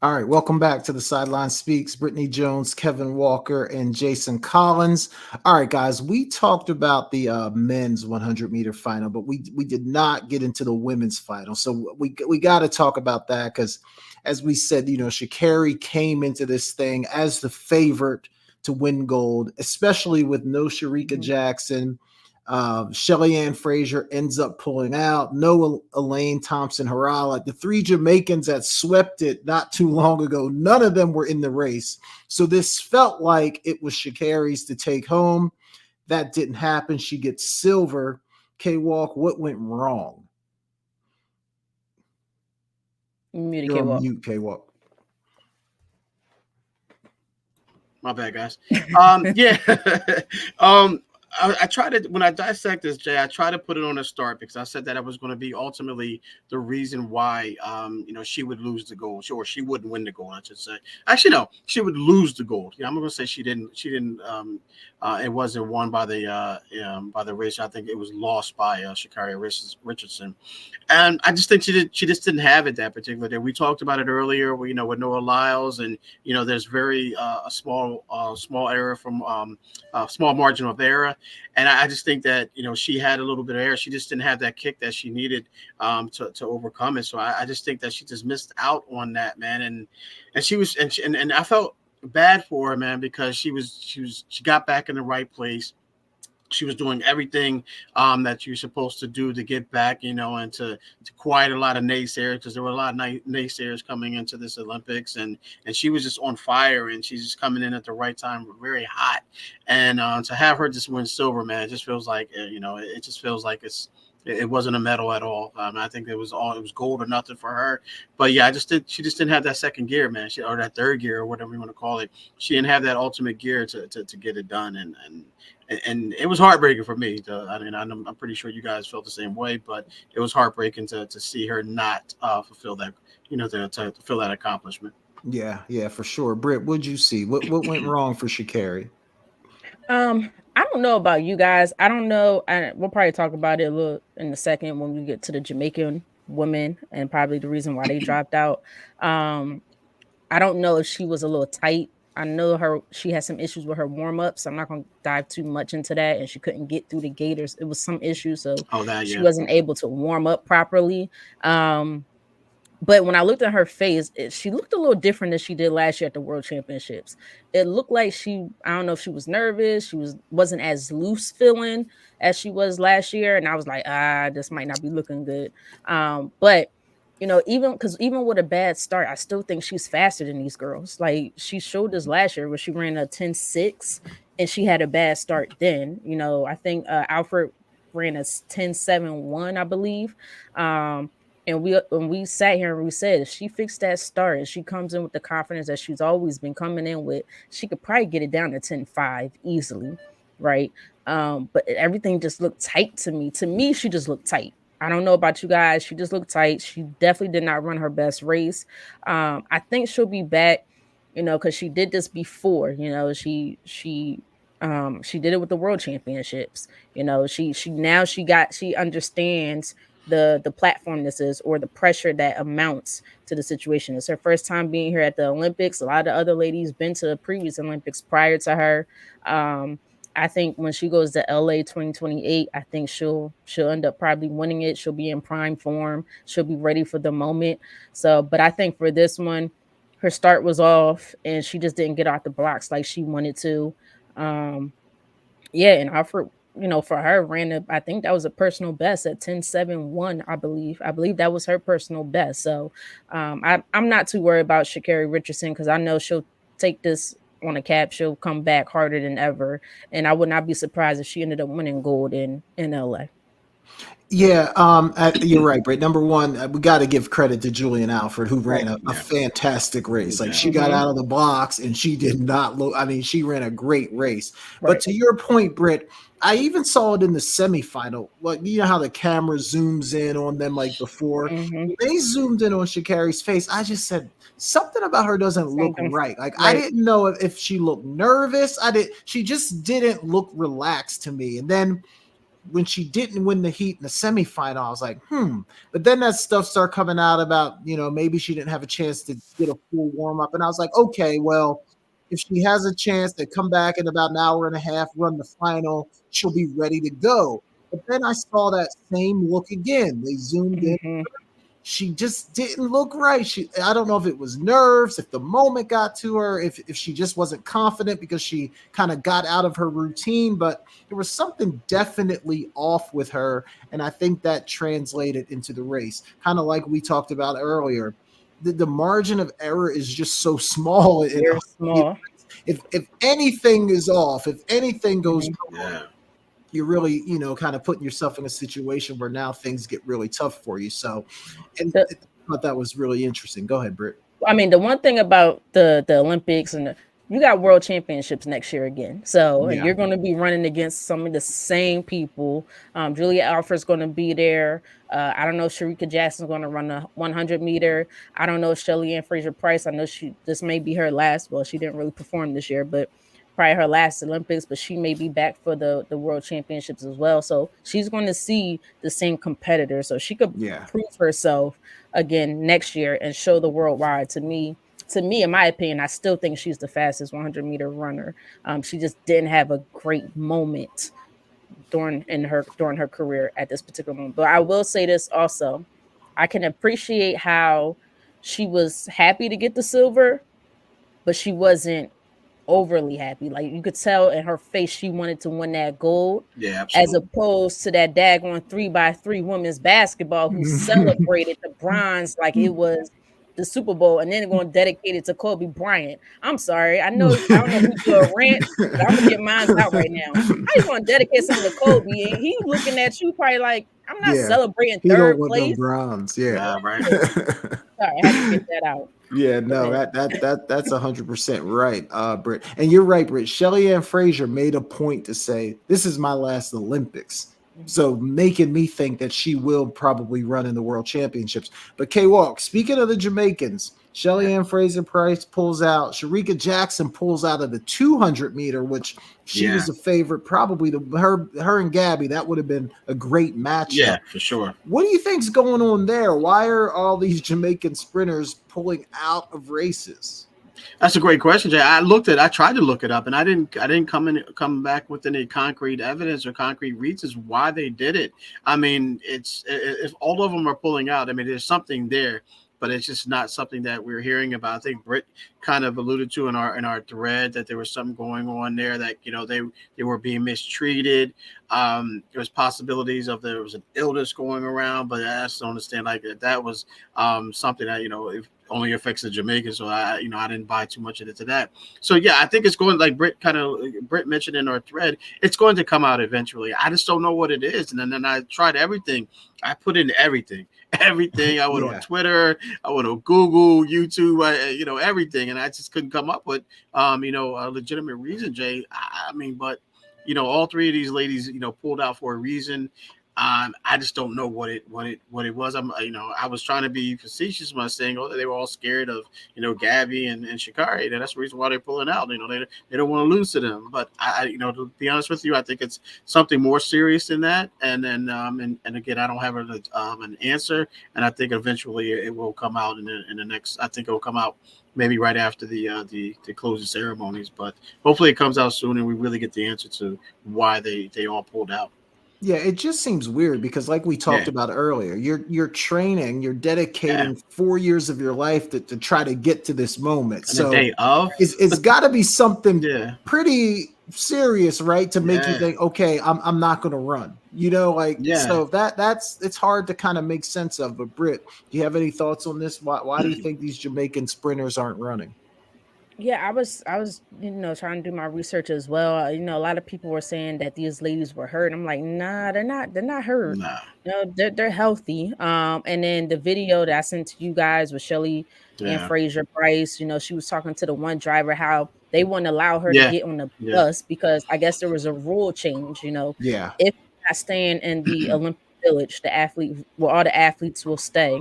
All right, welcome back to the Sideline Speaks. Brittany Jones, Kevin Walker, and Jason Collins. All right, guys, we talked about the men's 100-meter final, but we did not get into the women's final. So we got to talk about that because, as we said, Sha'Carri came into this thing as the favorite to win gold, especially with no Shericka Mhm. Jackson. Shelly-Ann Fraser ends up pulling out. No Elaine Thompson Harala. The three Jamaicans that swept it not too long ago, none of them were in the race. So this felt like it was Sha'Carri's to take home. That didn't happen. She gets silver. K-Walk, what went wrong? Muted You're K on Walk. mute, K-Walk. My bad, guys. Yeah. um, I try to when I dissect this, Jay. I try to put it on a start because I said that it was going to be ultimately the reason why, she would lose the gold, or she wouldn't win the gold. I should say. Actually, no, she would lose the gold. Yeah, I'm going to say she didn't. She didn't. It wasn't won by the race. I think it was lost by Sha'Carri Richardson. And I just think she just didn't have it that particular day. We talked about it earlier, with Noah Lyles, and there's very a small error from small margin of error, and I just think that she had a little bit of error. She just didn't have that kick that she needed to overcome it. So I just think that she just missed out on that, man. And she was and I felt bad for her, man, because she got back in the right place. She was doing everything that you're supposed to do to get back, and to quiet a lot of naysayers, because there were a lot of naysayers coming into this Olympics, and she was just on fire, and she's just coming in at the right time, very hot, and to have her just win silver, man, it just feels like it just feels like it wasn't a medal at all. I think it was gold or nothing for her. But yeah, she just didn't have that second gear, man. Or that third gear, or whatever you want to call it. She didn't have that ultimate gear to get it done, and it was heartbreaking for me. I mean, I'm pretty sure you guys felt the same way, but it was heartbreaking to see her not fulfill that, to fulfill that accomplishment. Yeah, for sure. Britt, what'd you see? What went wrong for Sha'Carri? I don't know about you guys. I don't know. We'll probably talk about it a little in a second when we get to the Jamaican women and probably the reason why they dropped out. Um, I don't know if she was a little tight. I know she had some issues with her warm up, so I'm not gonna dive too much into that. And she couldn't get through the gators. It was some issue, so Oh, that, she yeah. wasn't able to warm up properly. Um, but when I looked at her face, she looked a little different than she did last year at the World Championships. It looked like I don't know if she was nervous. Wasn't as loose feeling as she was last year, and I was like, this might not be looking good. But even with a bad start, I still think she's faster than these girls. Like she showed this last year where she ran a 10.6 and she had a bad start then. I think Alfred ran a 10.7.1, I believe. And when we sat here and we said if she fixed that start and she comes in with the confidence that she's always been coming in with, she could probably get it down to 10.5 easily, right? But everything just looked tight to me. To me, she just looked tight. I don't know about you guys. She just looked tight. She definitely did not run her best race. I think she'll be back, because she did this before. She did it with the world championships. She understands the platform this is, or the pressure that amounts to the situation. It's her first time being here at the Olympics. A lot of other ladies been to the previous Olympics prior to her. I think when she goes to LA 2028, I think she'll end up probably winning it. She'll be in prime form. She'll be ready for the moment. So, but I think for this one, her start was off and she just didn't get out the blocks like she wanted to. Um, yeah, and Alfred, for her I think that was a personal best at 10.7.1, I believe. I believe that was her personal best. So I'm not too worried about Sha'Carri Richardson because I know she'll take this on a cap. She'll come back harder than ever. And I would not be surprised if she ended up winning gold in LA. Yeah, you're right, Brett. Number one, we got to give credit to Julian Alford, who ran Right. a Yeah, fantastic no race. Like doubt. she got Mm-hmm. out of the box and she did not look. I mean, she ran a great race. But Right. to your point, Britt, I even saw it in the semifinal. Like you know how the camera zooms in on them like before. Mm-hmm. When they zoomed in on Sha'Carri's face, I just said something about her doesn't look Something. right. Like I Right. didn't know if she looked nervous. I did. She just didn't look relaxed to me. And then when she didn't win the heat in the semifinal, I was like, But then that stuff started coming out about, maybe she didn't have a chance to get a full warm up. And I was like, okay, well, if she has a chance to come back in about an hour and a half, run the final, she'll be ready to go. But then I saw that same look again. They zoomed in. Mm-hmm. She just didn't look right. I don't know if it was nerves, if the moment got to her, if she just wasn't confident because she kind of got out of her routine, but there was something definitely off with her. And I think that translated into the race. Kind of like we talked about earlier. The margin of error is just so small in Very small. if anything is off, if anything goes Mm-hmm. wrong, you're really, kind of putting yourself in a situation where now things get really tough for you. So, and I thought that was really interesting. Go ahead, Britt. I mean, the one thing about the Olympics and you got world championships next year again. So Yeah. you're going to be running against some of the same people. Julia Alfred's going to be there. I don't know if Shericka Jackson's going to run the 100-meter. I don't know if Shelly-Ann Fraser Price. I know this may be her last. Well, she didn't really perform this year, but probably her last Olympics. But she may be back for the world championships as well. So she's going to see the same competitor. So she could prove herself again next year and show the world why. To me, in my opinion, I still think she's the fastest 100-meter runner. She just didn't have a great moment during her career at this particular moment. But I will say this also: I can appreciate how she was happy to get the silver, but she wasn't overly happy. Like you could tell in her face, she wanted to win that gold. Yeah, As absolutely. opposed to that daggone 3x3 women's basketball who celebrated the bronze like it was the Super Bowl and then going to dedicate it to Kobe Bryant. I'm sorry. I don't know who do a rant, but I'm gonna get mine out right now. How you gonna dedicate something to Kobe? And he looking at you probably like, I'm not Yeah. celebrating He don't third want no place. bronze. Yeah. Yeah, right. Sorry, I had to get that out. Yeah, no, that's 100% right, Britt. And you're right, Britt. Shelly-Ann Fraser made a point to say, "This is my last Olympics." So making me think that she will probably run in the World Championships. But K-Walk, speaking of the Jamaicans, Shelly-Ann Fraser Price pulls out. Shericka Jackson pulls out of the 200-meter, which she was a favorite. Probably her and Gabby, that would have been a great matchup. Yeah, for sure. What do you think's going on there? Why are all these Jamaican sprinters pulling out of races? That's a great question, Jay. I tried to look it up, and I didn't come back with any concrete evidence or concrete reasons why they did it. I mean, it's if all of them are pulling out, I mean, there's something there, but it's just not something that we're hearing about. I think Britt kind of alluded to in our thread that there was something going on there, that they were being mistreated. There was possibilities of there was an illness going around, but I just don't understand like that was something that if only affects the Jamaicans. So I didn't buy too much into that. So yeah, I think it's going, like Britt mentioned in our thread, it's going to come out eventually. I just don't know what it is. And then I tried everything. I put in everything. Everything. I went on Twitter, I went on Google, YouTube, everything, and I just couldn't come up with a legitimate reason, Jay. I mean, but all three of these ladies, pulled out for a reason. I just don't know what it was. I was trying to be facetious by saying, they were all scared of, Gabby and Sha'Carri. That's the reason why they're pulling out. They don't want to lose to them. But to be honest with you, I think it's something more serious than that. And then, and again, I don't have an answer. And I think eventually it will come out in the next. I think it will come out maybe right after the closing ceremonies. But hopefully it comes out soon and we really get the answer to why they all pulled out. Yeah, it just seems weird because, like we talked about earlier, you're training, you're dedicating 4 years of your life to try to get to this moment. And so the day of, it's got to be something pretty serious, right? To make you think, okay, I'm not going to run. So that's it's hard to kind of make sense of. But Britt, do you have any thoughts on this? Why do you think these Jamaican sprinters aren't running? Yeah, I was trying to do my research as well. A lot of people were saying that these ladies were hurt. I'm like, nah, they're not hurt. Nah. They're healthy. And then the video that I sent to you guys with Shelly-Ann Fraser Price, she was talking to the one driver how they wouldn't allow her to get on the bus because I guess there was a rule change, if you're not staying in the Olympic Village, all the athletes will stay.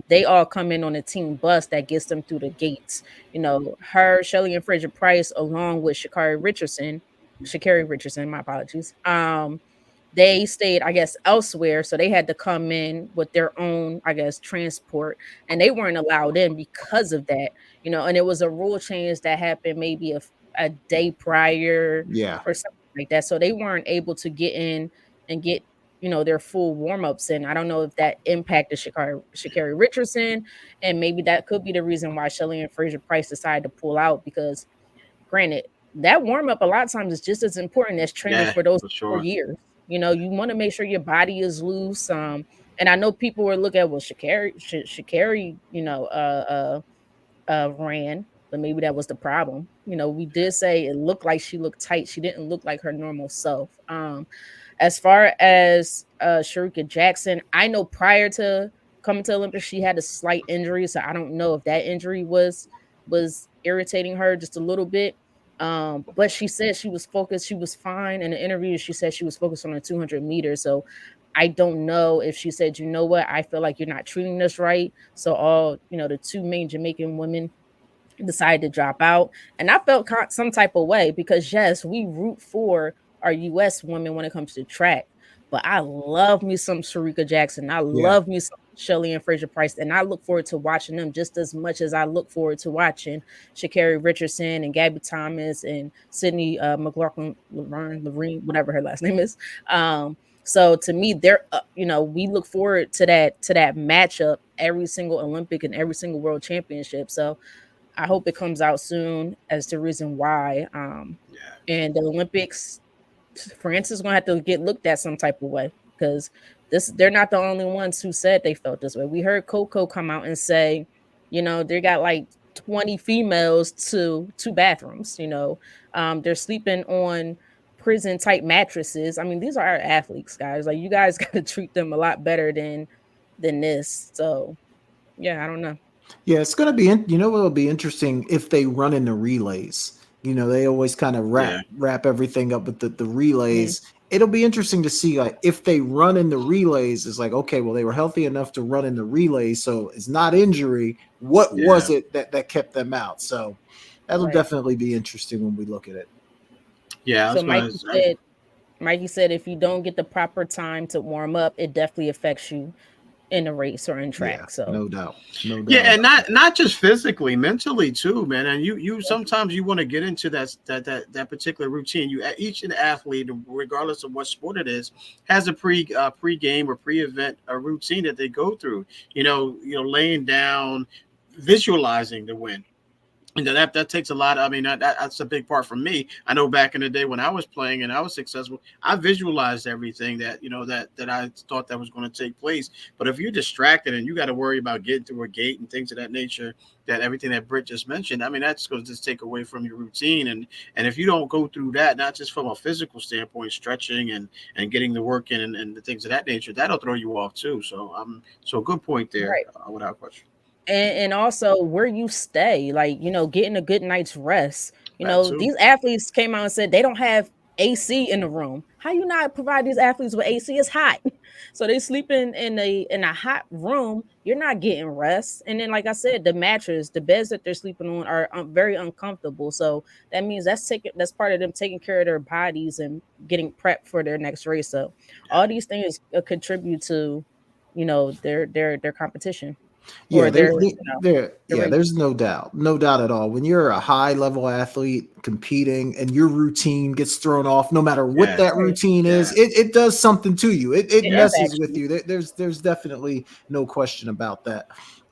They all come in on a team bus that gets them through the gates. Her, Shelly-Ann Fraser Price, along with Sha'Carri Richardson, my apologies. they stayed, I guess, elsewhere. So they had to come in with their own, I guess, transport, and they weren't allowed in because of that, and it was a rule change that happened maybe a day prior Yeah. or something like that. So they weren't able to get in and get, their full warm-ups in. I don't know if that impacted Sha'Carri Richardson, and maybe that could be the reason why Shelly-Ann Fraser Price decided to pull out because granted, that warm up a lot of times is just as important as training Yeah, for those for 4 sure. years. You want to make sure your body is loose. And I know people were looking at, well, Sha'Carri, ran, but maybe that was the problem. We did say it looked like she looked tight. She didn't look like her normal self. As far as Shericka Jackson, I know prior to coming to Olympus, she had a slight injury, so I don't know if that injury was irritating her just a little bit. But she said she was focused, she was fine. In the interview, she said she was focused on the 200 meters. So I don't know if she said, you know what, I feel like you're not treating this right. So all, the two main Jamaican women decided to drop out. And I felt some type of way because, yes, we root for our U.S. women when it comes to track. But I love me some Shericka Jackson. I Yeah. love me some Shelly-Ann Fraser Price. And I look forward to watching them just as much as I look forward to watching Sha'Carri Richardson and Gabby Thomas and Sydney McLaughlin, Lorene, whatever her last name is. So to me, we look forward to that matchup every single Olympic and every single World Championship. So I hope it comes out soon as the reason why. Yeah. And the Olympics, France is gonna have to get looked at some type of way because they're not the only ones who said they felt this way. We heard Coco come out and say, they got like 20 females to two bathrooms. They're sleeping on prison type mattresses. I mean, these are our athletes, guys. Like you guys got to treat them a lot better than this. So yeah, I don't know. Yeah, it's going to be, what'll be interesting if they run in the relays. They always kind of Yeah. wrap everything up with the Mhm. relays. It'll be interesting to see like if they run in the relays, it's like, okay, well, they were healthy enough to run in the relays, so it's not injury. What was Yeah. it that kept them out? So that'll Right. definitely be interesting when we look at it. Yeah. I So was gonna. Mikey said if you don't get the proper time to warm up, it definitely affects you in a race or in Yeah, track. So no doubt. No Yeah, doubt and about not just physically, mentally too, man. And you yeah, sometimes you want to get into that particular routine. Each an athlete, regardless of what sport it is, has a pre game or pre event a routine that they go through. Laying down, visualizing the win. That takes a lot. I mean, that's a big part for me. I know back in the day when I was playing and I was successful, I visualized everything that I thought that was going to take place. But if you're distracted and you got to worry about getting through a gate and things of that nature, that everything that Britt just mentioned, I mean, that's going to just take away from your routine. And if you don't go through that, not just from a physical standpoint, stretching and getting the work in and the things of that nature, that'll throw you off too. So good point there, right. without question. And also where you stay, like, getting a good night's rest. That too. These athletes came out and said they don't have AC in the room. How you not provide these athletes with AC? It's hot. So they sleep in a hot room. You're not getting rest. And then, like I said, the mattress, the beds that they're sleeping on are very uncomfortable. So that means that's part of them taking care of their bodies and getting prepped for their next race. So Yeah. all these things contribute to, their competition Yeah, or there's the yeah, race. there's no doubt. No doubt at all. When you're a high level athlete competing and your routine gets thrown off, no matter what Yeah. that Right. routine is, Yeah. it does something to you. It It messes impacts with you. you. There's definitely no question about that.